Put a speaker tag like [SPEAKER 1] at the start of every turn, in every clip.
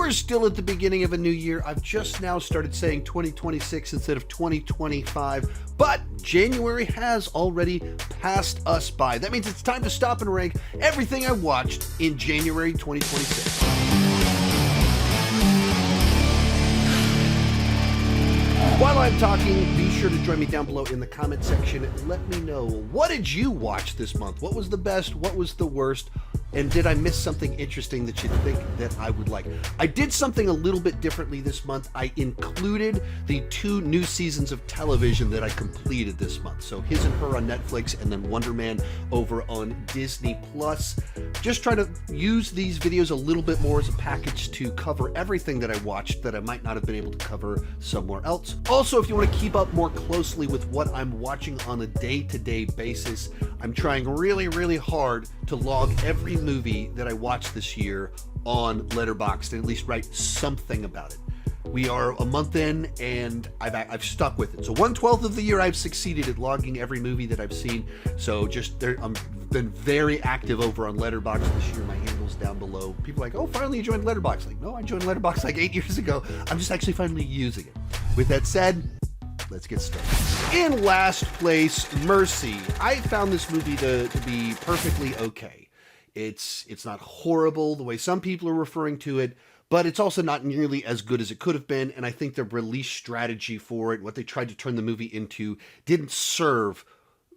[SPEAKER 1] We're still at the beginning of a new year. I've just now started saying 2026 instead of 2025, but January has already passed us by. That means it's time to stop and rank everything I watched in January 2026. While I'm talking, be sure to join me down below in the comment section. Let me know, what did you watch this month? What was the best? What was the worst? And did I miss something interesting that you think that I would like? I did something a little bit differently this month. I included the 2 new seasons of television that I completed this month. So His and Her on Netflix, and then Wonder Man over on Disney+. Just trying to use these videos a little bit more as a package to cover everything that I watched that I might not have been able to cover somewhere else. Also, if you want to keep up more closely with what I'm watching on a day-to-day basis, I'm trying really hard to log every movie that I watched this year on Letterboxd and at least write something about it. We are a month in and I've stuck with it. So 1/12 of the year I've succeeded at logging every movie that I've seen. So I've been very active over on Letterboxd this year. My handle's down below. People are like, oh, finally you joined Letterboxd. Like, no, I joined Letterboxd like 8 years ago. I'm just actually finally using it. With that said, let's get started. In last place, Mercy. I found this movie to be perfectly okay. It's not horrible the way some people are referring to it, but it's also not nearly as good as it could have been, and I think the release strategy for it, what they tried to turn the movie into, didn't serve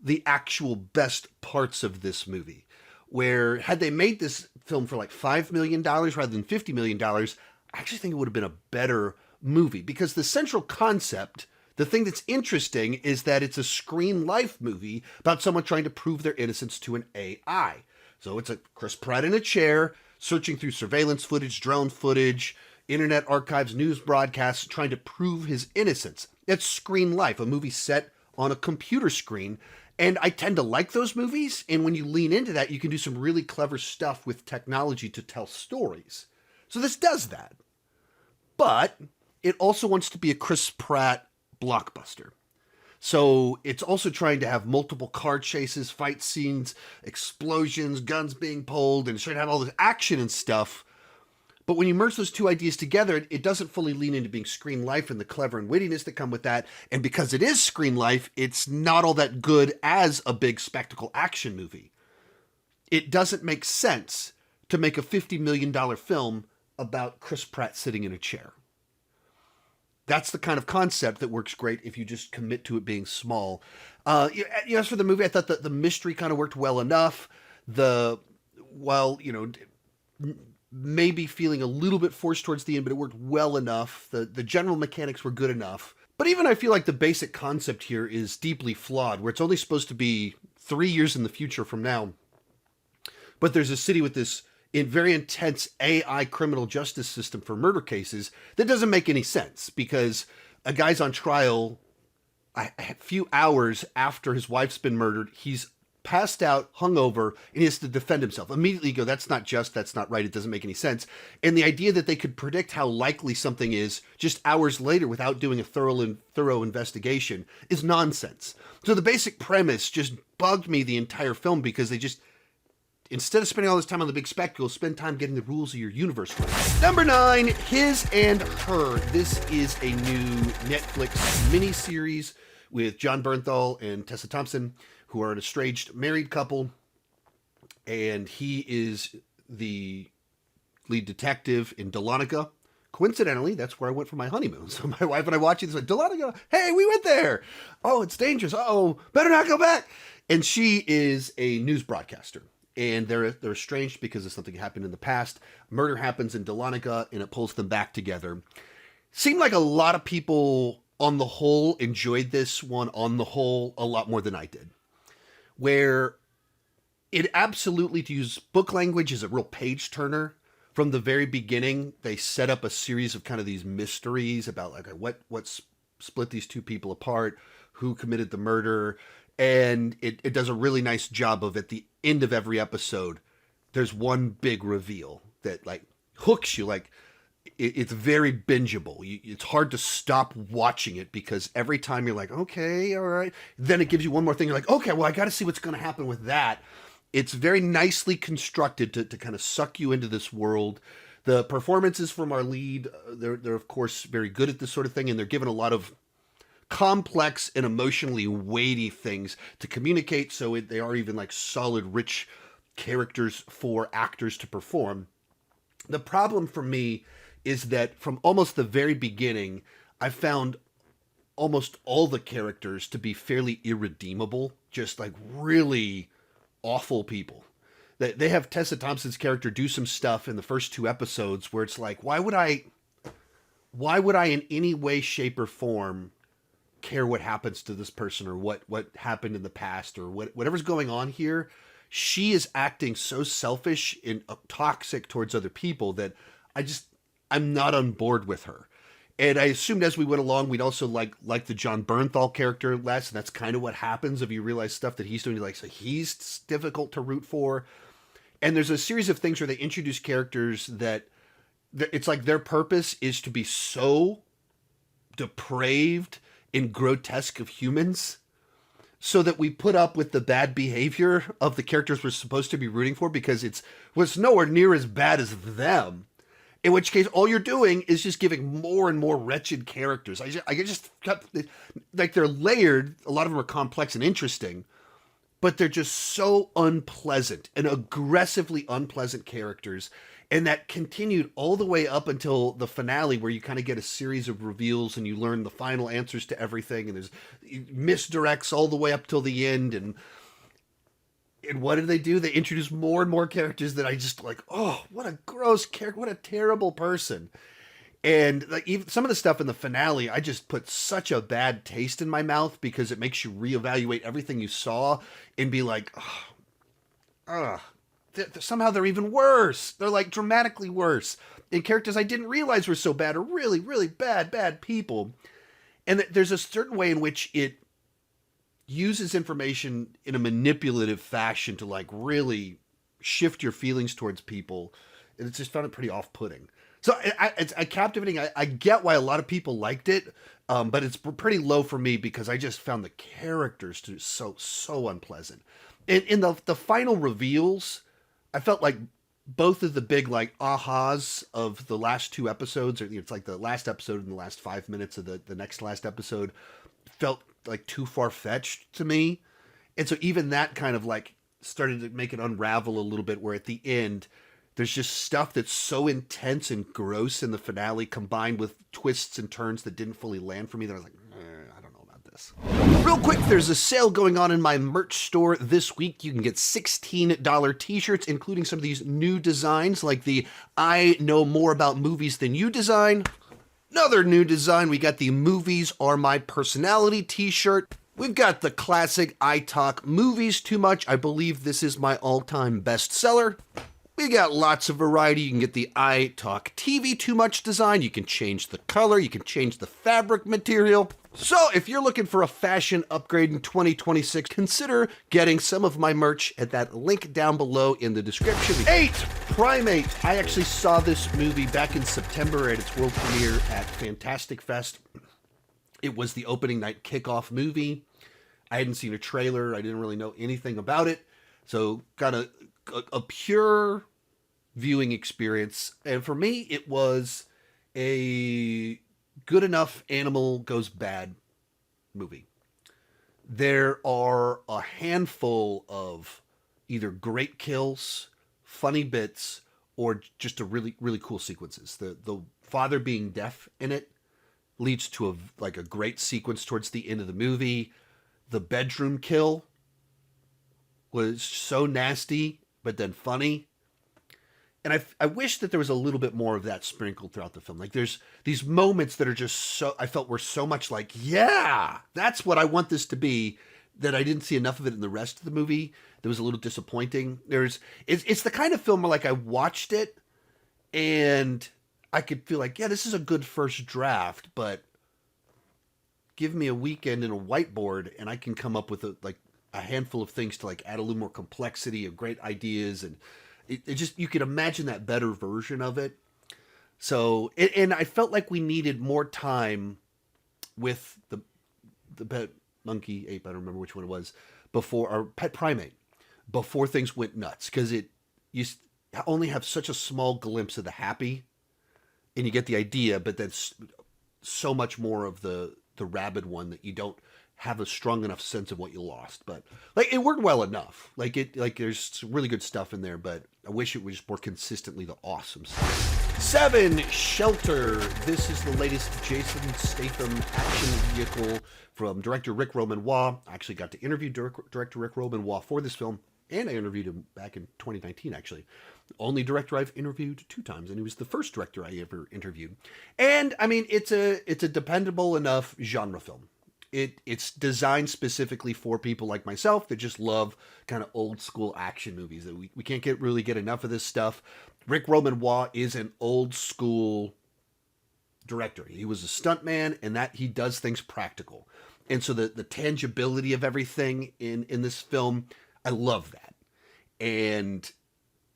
[SPEAKER 1] the actual best parts of this movie. Where, had they made this film for like $5 million rather than $50 million, I actually think it would have been a better movie, because the central concept, the thing that's interesting, is that it's a screen life movie about someone trying to prove their innocence to an AI. So it's a Chris Pratt in a chair, searching through surveillance footage, drone footage, internet archives, news broadcasts, trying to prove his innocence. It's screen life, a movie set on a computer screen. And I tend to like those movies, and when you lean into that, you can do some really clever stuff with technology to tell stories. So this does that. But it also wants to be a Chris Pratt blockbuster. So it's also trying to have multiple car chases, fight scenes, explosions, guns being pulled, and it's trying to have all this action and stuff. But when you merge those two ideas together, it doesn't fully lean into being screen life and the clever and wittiness that come with that. And because it is screen life, it's not all that good as a big spectacle action movie. It doesn't make sense to make a $50 million film about Chris Pratt sitting in a chair. That's the kind of concept that works great if you just commit to it being small. As for the movie, I thought that the mystery kind of worked well enough. Maybe feeling a little bit forced towards the end, but it worked well enough. The general mechanics were good enough. But even I feel like the basic concept here is deeply flawed, where it's only supposed to be 3 years in the future from now. But there's a city with this very intense AI criminal justice system for murder cases that doesn't make any sense, because a guy's on trial a few hours after his wife's been murdered. He's passed out, hungover, and he has to defend himself. Immediately go, that's not just, that's not right, it doesn't make any sense. And the idea that they could predict how likely something is just hours later without doing a thorough investigation is nonsense. So the basic premise just bugged me the entire film, because they just, instead of spending all this time on the big spectacle, spend time getting the rules of your universe right. Number 9, His and Her. This is a new Netflix miniseries with John Bernthal and Tessa Thompson, who are an estranged married couple. And he is the lead detective in Dahlonega. Coincidentally, that's where I went for my honeymoon. So my wife and I watching this, like, Dahlonega, hey, we went there. Oh, it's dangerous. Uh-oh, better not go back. And she is a news broadcaster. And they're estranged because of something that happened in the past. Murder happens in Dahlonega, and it pulls them back together. Seemed like a lot of people, on the whole, enjoyed this one, on the whole, a lot more than I did. Where it absolutely, to use book language, is a real page-turner. From the very beginning, they set up a series of kind of these mysteries about like what split these two people apart, who committed the murder. And it does a really nice job of, at the end of every episode, there's one big reveal that like hooks you. Like it's very bingeable. It's hard to stop watching it, because every time you're like, okay, all right. Then it gives you one more thing. You're like, okay, well, I got to see what's going to happen with that. It's very nicely constructed to kind of suck you into this world. The performances from our lead, they're of course very good at this sort of thing, and they're given a lot of complex and emotionally weighty things to communicate, so they are even like solid, rich characters for actors to perform. The problem for me is that from almost the very beginning, I found almost all the characters to be fairly irredeemable, just like really awful people. They have Tessa Thompson's character do some stuff in the first two episodes where it's like, why would I in any way, shape, or form care what happens to this person, or what happened in the past, or whatever's going on here? She is acting so selfish and toxic towards other people that I'm not on board with her. And I assumed as we went along, we'd also like the John Bernthal character less, and that's kind of what happens if you realize stuff that he's doing. Like, so he's difficult to root for. And there's a series of things where they introduce characters that it's like their purpose is to be so depraved and grotesque of humans, so that we put up with the bad behavior of the characters we're supposed to be rooting for, because it's nowhere near as bad as them. In which case, all you're doing is just giving more and more wretched characters. I just like, they're layered. A lot of them are complex and interesting, but they're just so unpleasant and aggressively unpleasant characters. And that continued all the way up until the finale, where you kind of get a series of reveals and you learn the final answers to everything. And there's misdirects all the way up till the end. And what did they do? They introduced more and more characters that I just like, oh, what a gross character. What a terrible person. And like, even some of the stuff in the finale, I just put such a bad taste in my mouth, because it makes you reevaluate everything you saw and be like, somehow they're even worse. They're like dramatically worse. And characters I didn't realize were so bad are really, really bad people. And there's a certain way in which it uses information in a manipulative fashion to like really shift your feelings towards people. And it's just found it pretty off-putting. So it's captivating. I get why a lot of people liked it, but it's pretty low for me because I just found the characters to so unpleasant. In the final reveals, I felt like both of the big like ahas of the last two episodes, or it's like the last episode and the last 5 minutes of the next last episode, felt like too far-fetched to me. And so even that kind of like started to make it unravel a little bit, where at the end there's just stuff that's so intense and gross in the finale, combined with twists and turns that didn't fully land for me, that I was like, I don't know about this. Real quick, there's a sale going on in my merch store this week. You can get $16 t-shirts, including some of these new designs, like the I Know More About Movies Than You design. Another new design, we got the Movies Are My Personality t-shirt. We've got the classic I Talk Movies Too Much. I believe this is my all-time bestseller. We got lots of variety. You can get the I Talk TV Too Much design. You can change the color. You can change the fabric material. So if you're looking for a fashion upgrade in 2026, consider getting some of my merch at that link down below in the description. 8, Primate. I actually saw this movie back in September at its world premiere at Fantastic Fest. It was the opening night kickoff movie. I hadn't seen a trailer. I didn't really know anything about it. So got a pure viewing experience. And for me, it was a good enough animal goes bad movie. There are a handful of either great kills, funny bits, or just a really, really cool sequences. The father being deaf in it leads to a great sequence towards the end of the movie. The bedroom kill was so nasty, but then funny. And I wish that there was a little bit more of that sprinkled throughout the film. Like, there's these moments that are just so, I felt were so much like, yeah, that's what I want this to be, that I didn't see enough of it in the rest of the movie. That was a little disappointing. It's the kind of film where, like, I watched it and I could feel like, yeah, this is a good first draft, but give me a weekend and a whiteboard and I can come up with a handful of things to like add a little more complexity of great ideas, and it just, you could imagine that better version of it. So, and I felt like we needed more time with the pet monkey, ape, I don't remember which one it was, before, or pet primate, before things went nuts. Because only have such a small glimpse of the happy, and you get the idea, but that's so much more of the rabid one that you don't have a strong enough sense of what you lost. But like it worked well enough. Like there's some really good stuff in there, but I wish it was more consistently the awesome stuff. 7, Shelter. This is the latest Jason Statham action vehicle from director Rick Roman-Waugh. I actually got to interview director Rick Roman-Waugh for this film, and I interviewed him back in 2019, actually. Only director I've interviewed 2 times, and he was the first director I ever interviewed. And I mean, it's a dependable enough genre film. It's designed specifically for people like myself that just love kind of old school action movies. That we can't really get enough of this stuff. Rick Roman-Waugh is an old school director. He was a stuntman, and that he does things practical. And so the tangibility of everything in this film, I love that. And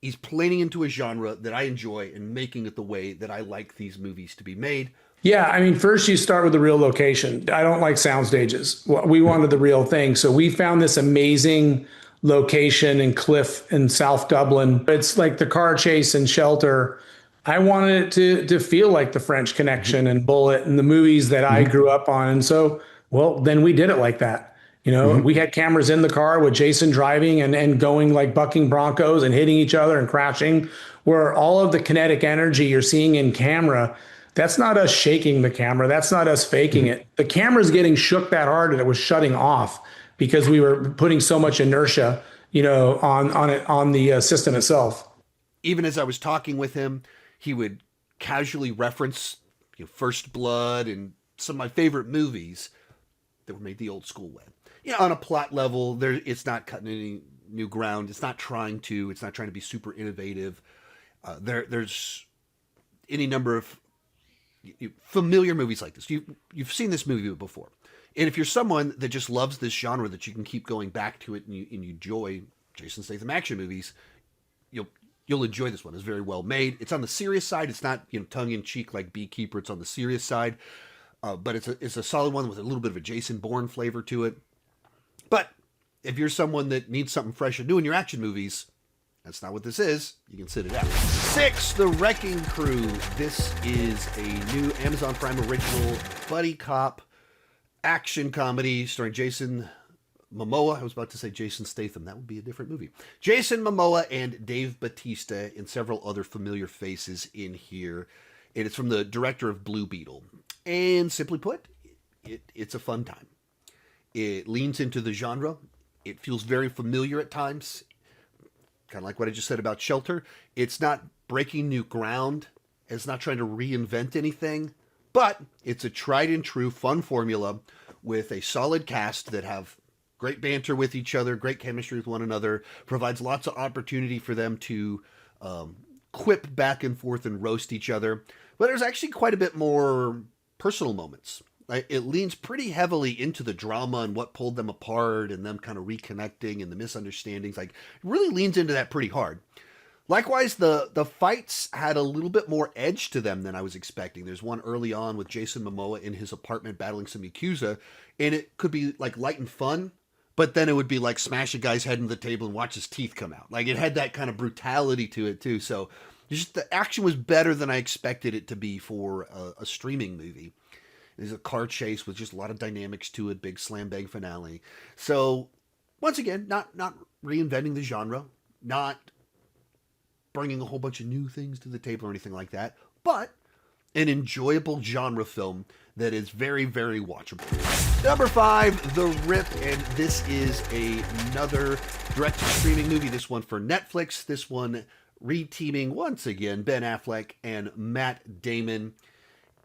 [SPEAKER 1] he's playing into a genre that I enjoy and making it the way that I like these movies to be made.
[SPEAKER 2] Yeah, I mean, first you start with the real location. I don't like sound stages. We wanted the real thing. So we found this amazing location in Cliff in South Dublin. It's like the car chase and Shelter. I wanted it to feel like the French Connection and Bullet and the movies that I grew up on. And so, well, then we did it like that. You know, we had cameras in the car with Jason driving and going like bucking broncos and hitting each other and crashing, where all of the kinetic energy you're seeing in camera, that's not us shaking the camera. That's not us faking it. The camera's getting shook that hard and it was shutting off because we were putting so much inertia, you know, on the system itself.
[SPEAKER 1] Even as I was talking with him, he would casually reference, you know, First Blood and some of my favorite movies that were made the old school way. You know, on a plot level, it's not cutting any new ground. It's not trying to be super innovative. There's any number of familiar movies like this. You've seen this movie before. And if you're someone that just loves this genre, that you can keep going back to it and you enjoy Jason Statham action movies, you'll enjoy this one. It's very well made. It's on the serious side. It's not, you know, tongue in cheek like Beekeeper. It's on the serious side. But it's a solid one with a little bit of a Jason Bourne flavor to it. But if you're someone that needs something fresh and new in your action movies, that's not what this is. You can sit it out. 6, The Wrecking Crew. This is a new Amazon Prime original buddy cop action comedy starring Jason Momoa. I was about to say Jason Statham. That would be a different movie. Jason Momoa and Dave Bautista and several other familiar faces in here. And it's from the director of Blue Beetle. And simply put, it's a fun time. It leans into the genre. It feels very familiar at times. Kind of like what I just said about Shelter. It's not breaking new ground. It's not trying to reinvent anything. But it's a tried and true fun formula with a solid cast that have great banter with each other, great chemistry with one another, provides lots of opportunity for them to quip back and forth and roast each other. But there's actually quite a bit more personal moments. It leans pretty heavily into the drama and what pulled them apart and them kind of reconnecting and the misunderstandings. Like, it really leans into that pretty hard. Likewise, the fights had a little bit more edge to them than I was expecting. There's one early on with Jason Momoa in his apartment battling some Yakuza, and it could be like light and fun, but then it would be like smash a guy's head into the table and watch his teeth come out. Like, it had that kind of brutality to it too. So just the action was better than I expected it to be for a streaming movie. There's a car chase with just a lot of dynamics to it, big slam bang finale. So once again, not reinventing the genre, not bringing a whole bunch of new things to the table or anything like that, but an enjoyable genre film that is very, very watchable. Number 5, The Rip, and this is another direct-to-streaming movie. This one for Netflix. This one reteaming once again Ben Affleck and Matt Damon.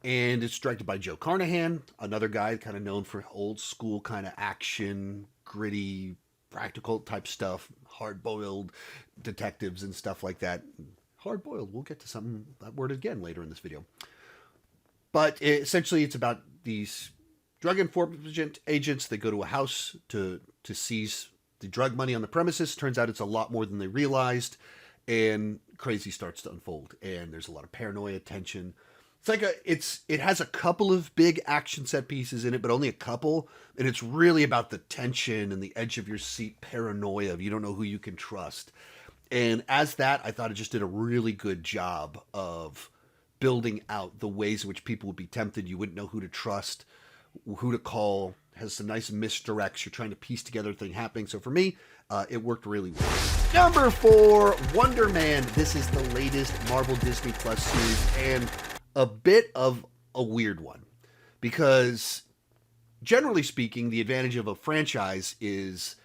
[SPEAKER 1] And it's directed by Joe Carnahan, another guy kind of known for old school kind of action, gritty, practical type stuff, hard-boiled detectives and stuff like that. Hard-boiled, we'll get to that word again later in this video. But essentially it's about these drug enforcement agents that go to a house to seize the drug money on the premises. Turns out it's a lot more than they realized, and crazy starts to unfold. And there's a lot of paranoia, tension. It has a couple of big action set pieces in it, but only a couple. And it's really about the tension and the edge of your seat paranoia of you don't know who you can trust. And as that, I thought it just did a really good job of building out the ways in which people would be tempted. You wouldn't know who to trust, who to call. Has some nice misdirects. You're trying to piece together a thing happening. So for me, it worked really well. Number 4, Wonder Man. This is the latest Marvel Disney Plus series, and a bit of a weird one. Because generally speaking, the advantage of a franchise is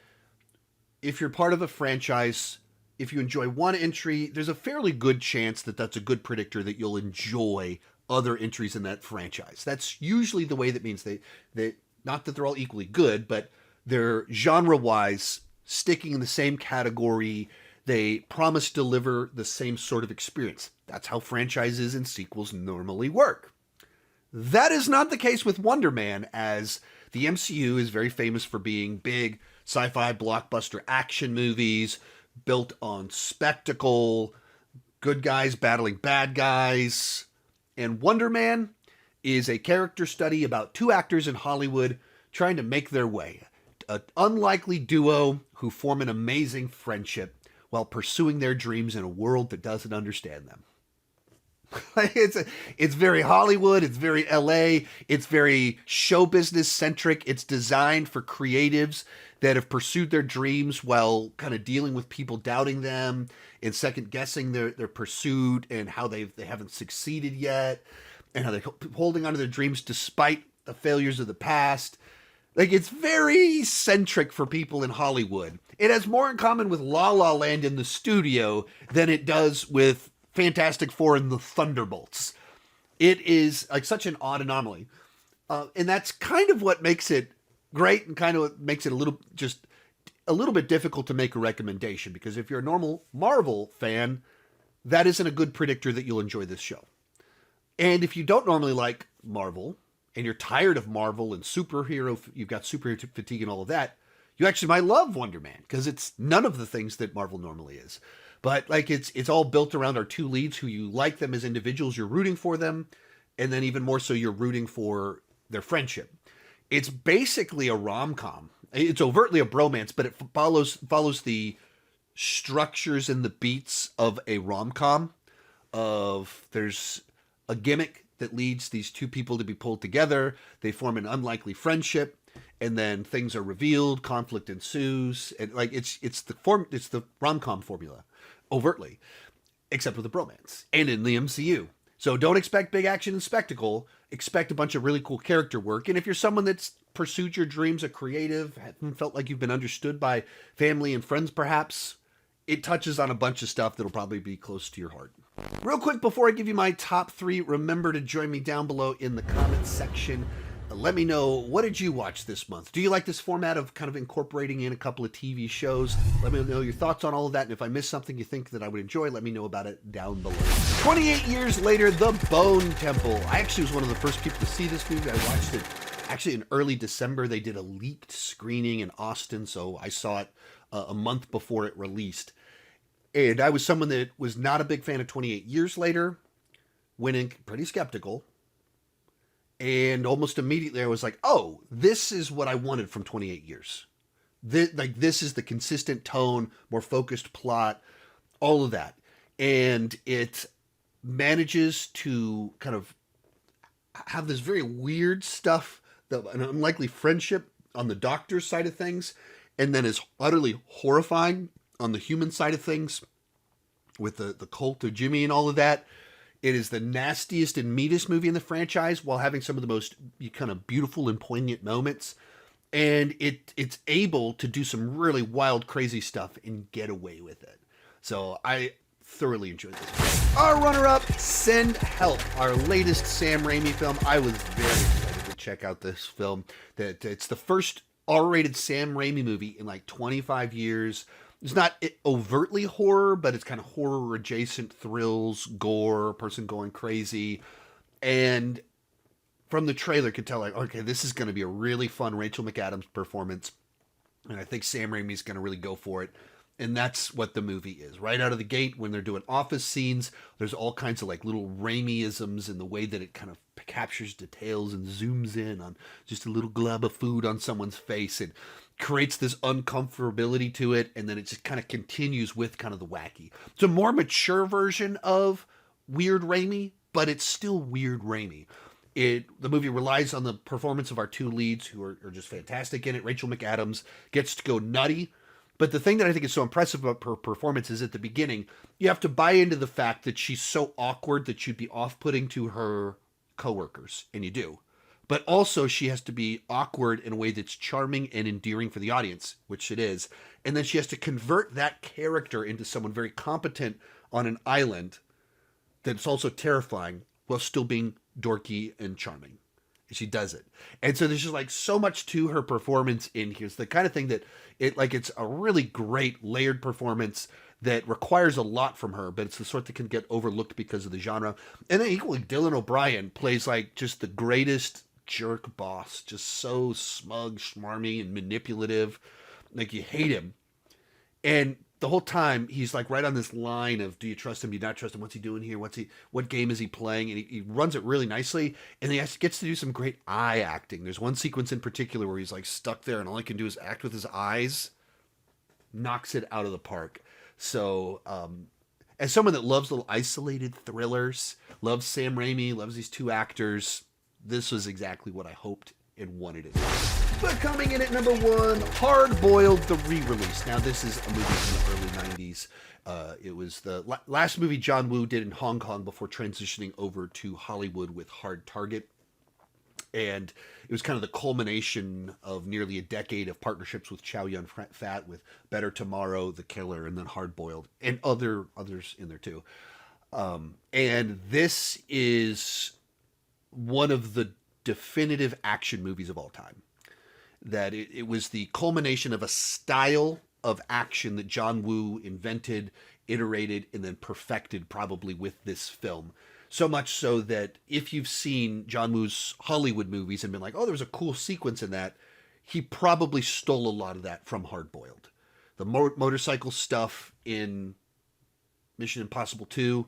[SPEAKER 1] if you're part of a franchise, if you enjoy one entry, there's a fairly good chance that that's a good predictor that you'll enjoy other entries in that franchise. That's usually the way that means they not that they're all equally good, but they're genre-wise sticking in the same category. They promise to deliver the same sort of experience. That's how franchises and sequels normally work. That is not the case with Wonder Man, as the MCU is very famous for being big sci-fi blockbuster action movies built on spectacle, good guys battling bad guys. And Wonder Man is a character study about 2 actors in Hollywood trying to make their way. An unlikely duo who form an amazing friendship while pursuing their dreams in a world that doesn't understand them. It's very Hollywood, it's very LA, it's very show business centric. It's designed for creatives that have pursued their dreams while kind of dealing with people doubting them and second guessing their pursuit and how they haven't succeeded yet, and how they're holding on to their dreams despite the failures of the past. Like, it's very centric for people in Hollywood. It has more in common with La La Land in the studio than it does with Fantastic Four and the Thunderbolts. It is like such an odd anomaly. And that's kind of what makes it great, and kind of what makes it a little bit difficult to make a recommendation, because if you're a normal Marvel fan, that isn't a good predictor that you'll enjoy this show. And if you don't normally like Marvel, and you're tired of Marvel and superhero, you've got superhero fatigue and all of that, you actually might love Wonder Man, because it's none of the things that Marvel normally is. But like it's all built around our 2 leads who you like them as individuals, you're rooting for them, and then even more so you're rooting for their friendship. It's basically a rom-com. It's overtly a bromance, but it follows the structures and the beats of a rom-com. There's a gimmick that leads these 2 people to be pulled together. They form an unlikely friendship, and then things are revealed, conflict ensues, and like it's the rom-com formula, overtly, except with a bromance and in the MCU. So don't expect big action and spectacle. Expect a bunch of really cool character work. And if you're someone that's pursued your dreams, a creative, haven't felt like you've been understood by family and friends, perhaps, it touches on a bunch of stuff that'll probably be close to your heart. Real quick, before I give you my top 3, remember to join me down below in the comments section. Let me know, what did you watch this month? Do you like this format of kind of incorporating in a couple of TV shows? Let me know your thoughts on all of that. And if I missed something you think that I would enjoy, let me know about it down below. 28 years later, The Bone Temple. I actually was one of the first people to see this movie. I watched it actually in early December. They did a leaked screening in Austin, so I saw it a month before it released. And I was someone that was not a big fan of 28 Years Later, went in pretty skeptical. And almost immediately I was like, oh, this is what I wanted from 28 Years. This is the consistent tone, more focused plot, all of that. And it manages to kind of have this very weird stuff, an unlikely friendship on the doctor's side of things, and then is utterly horrifying on the human side of things with the cult of Jimmy and all of that. It is the nastiest and meanest movie in the franchise while having some of the most kind of beautiful and poignant moments. And it's able to do some really wild, crazy stuff and get away with it. So I thoroughly enjoyed this. Our runner-up, Send Help, our latest Sam Raimi film. I was very excited to check out this film. It's the first R-rated Sam Raimi movie in like 25 years. It's not overtly horror, but it's kind of horror-adjacent thrills, gore, person going crazy. And from the trailer, could tell, like, okay, this is going to be a really fun Rachel McAdams performance. And I think Sam Raimi's going to really go for it. And that's what the movie is. Right out of the gate, when they're doing office scenes, there's all kinds of like little Raimi-isms in the way that it kind of captures details and zooms in on just a little glob of food on someone's face. And creates this uncomfortability to it, and then it just kind of continues with kind of the wacky. It's a more mature version of Weird Raimi, but it's still Weird Raimi. The movie relies on the performance of our two leads, who are just fantastic in it. Rachel McAdams gets to go nutty, but the thing that I think is so impressive about her performance is at the beginning, you have to buy into the fact that she's so awkward that she'd be off-putting to her coworkers, and you do. But also she has to be awkward in a way that's charming and endearing for the audience, which it is. And then she has to convert that character into someone very competent on an island that's also terrifying while still being dorky and charming. And she does it. And so there's just like so much to her performance in here. It's the kind of thing that it's a really great layered performance that requires a lot from her, but it's the sort that can get overlooked because of the genre. And then equally, Dylan O'Brien plays like just the greatest jerk boss, just so smug, schmarmy, and manipulative. Like, you hate him. And the whole time he's like right on this line of, do you trust him? Do you not trust him? What's he doing here? What game is he playing? And he runs it really nicely. And he gets to do some great eye acting. There's one sequence in particular where he's like stuck there and all he can do is act with his eyes. Knocks it out of the park. So, as someone that loves little isolated thrillers, loves Sam Raimi, loves these two actors, this was exactly what I hoped and wanted it. But coming in at number 1, Hard Boiled, the re-release. Now, this is a movie from the early 90s. It was the last movie John Woo did in Hong Kong before transitioning over to Hollywood with Hard Target. And it was kind of the culmination of nearly a decade of partnerships with Chow Yun-Fat, with Better Tomorrow, The Killer, and then Hard Boiled, and others in there too. And this is one of the definitive action movies of all time. That it was the culmination of a style of action that John Woo invented, iterated, and then perfected probably with this film. So much so that if you've seen John Woo's Hollywood movies and been like, oh, there was a cool sequence in that, he probably stole a lot of that from Hard Boiled. The motorcycle stuff in Mission Impossible 2,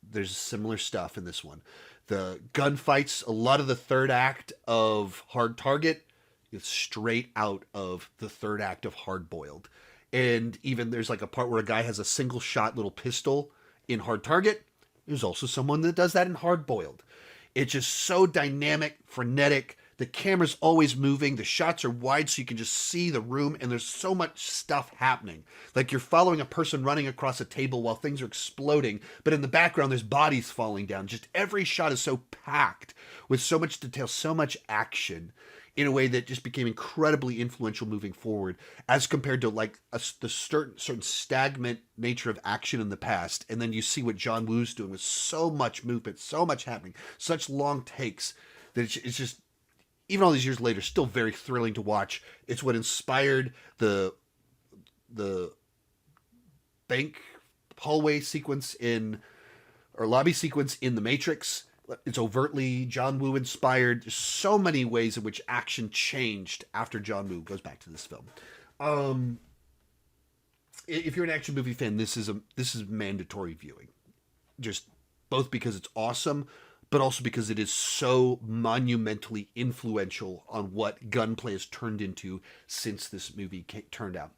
[SPEAKER 1] there's similar stuff in this one. The gunfights, a lot of the third act of Hard Target is straight out of the third act of Hard Boiled. And even there's like a part where a guy has a single shot little pistol in Hard Target. There's also someone that does that in Hard Boiled. It's just so dynamic, frenetic. The camera's always moving. The shots are wide so you can just see the room, and there's so much stuff happening. Like you're following a person running across a table while things are exploding, but in the background there's bodies falling down. Just every shot is so packed with so much detail, so much action, in a way that just became incredibly influential moving forward, as compared to like the certain stagnant nature of action in the past. And then you see what John Woo's doing with so much movement, so much happening, such long takes, that it's just, even all these years later, still very thrilling to watch. It's what inspired the bank hallway sequence or lobby sequence in The Matrix. It's overtly John Woo inspired. There's so many ways in which action changed after John Woo goes back to this film. If you're an action movie fan, this is mandatory viewing. Just both because it's awesome, but also because it is so monumentally influential on what gunplay has turned into since this movie turned out.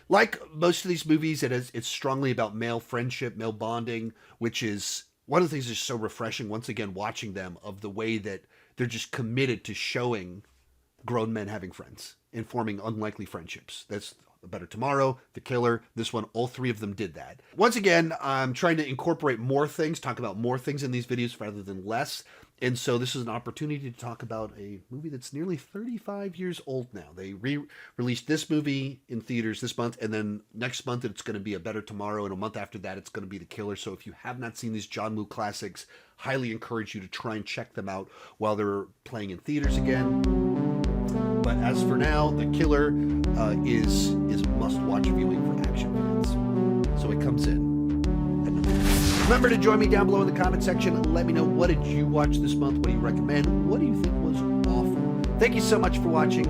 [SPEAKER 1] Like most of these movies, it's strongly about male friendship, male bonding, which is one of the things that's so refreshing, once again, watching them, of the way that they're just committed to showing grown men having friends and forming unlikely friendships. That's Better Tomorrow, The Killer, this one, all three of them did that. Once again, I'm trying to incorporate more things, talk about more things in these videos rather than less. And so this is an opportunity to talk about a movie that's nearly 35 years old now. They re-released this movie in theaters this month, and then next month it's going to be A Better Tomorrow, and a month after that it's going to be The Killer. So if you have not seen these John Woo classics, highly encourage you to try and check them out while they're playing in theaters again. But as for now, The Killer is must-watch viewing for action fans. So it comes in. Remember to join me down below in the comment section. Let me know, what did you watch this month? What do you recommend? What do you think was awful? Thank you so much for watching.